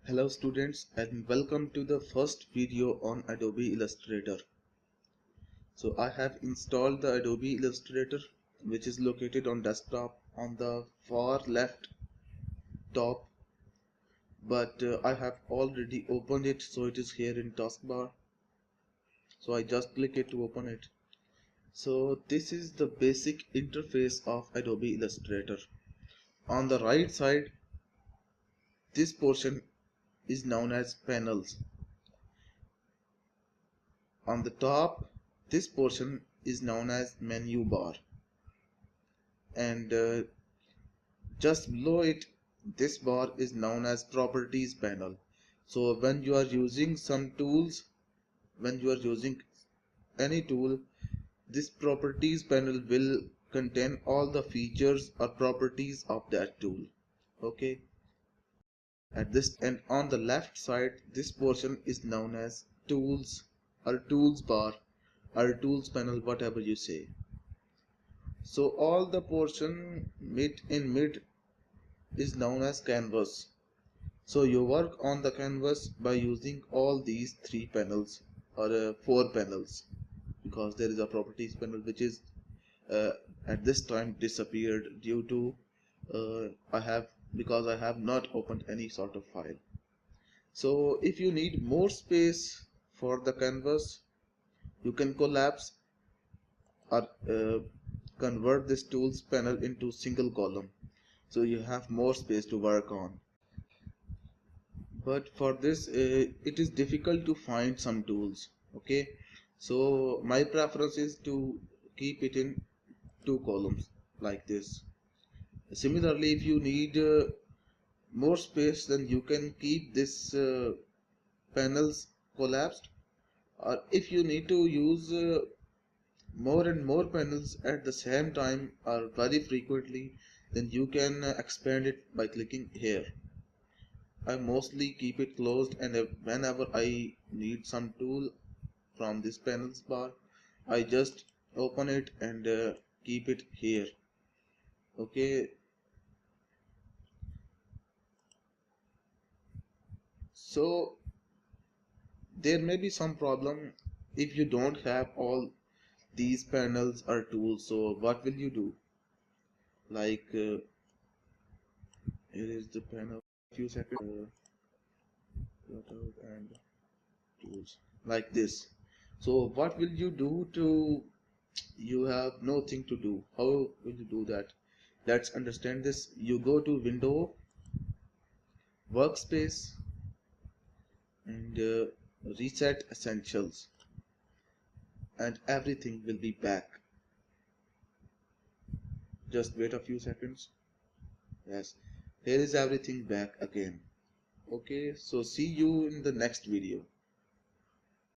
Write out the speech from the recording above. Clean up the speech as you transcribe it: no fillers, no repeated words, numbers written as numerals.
Hello students, and welcome to the first video on Adobe Illustrator. So I have installed the Adobe Illustrator, which is located on desktop on the far left top, but I have already opened it, so it is here in taskbar. So I just click it to open it. So this is the basic interface of Adobe Illustrator. On the right side, this portion is known as panels. On the top, this portion is known as menu bar, and just below it, this bar is known as properties panel. So when you are using some tools, when you are using any tool, this properties panel will contain all the features or properties of that tool. Okay, at this and on the left side, this portion is known as tools or tools bar or tools panel, whatever you say. So all the portion mid is known as canvas. So you work on the canvas by using all these three panels or four panels, because there is a properties panel which is uh, at this time disappeared due to because I have not opened any sort of file. So if you need more space for the canvas, you can collapse or convert this tools panel into single column, so you have more space to work on. But for this it is difficult to find some tools. Okay, so my preference is to keep it in two columns like this. Similarly, if you need more space, then you can keep this panels collapsed, or if you need to use more and more panels at the same time or very frequently, then you can expand it by clicking here. I mostly keep it closed, and whenever I need some tool from this panels bar, I just open it and keep it here. Okay, so there may be some problem if you don't have all these panels or tools. So what will you do? Like here is the panel, few seconds, and tools like this. So what will you do to, you have nothing to do, how will you do that? Let's understand this. You go to window, workspace, and reset essentials, and everything will be back. Just wait a few seconds. Yes, here is everything back again. Okay, so see you in the next video.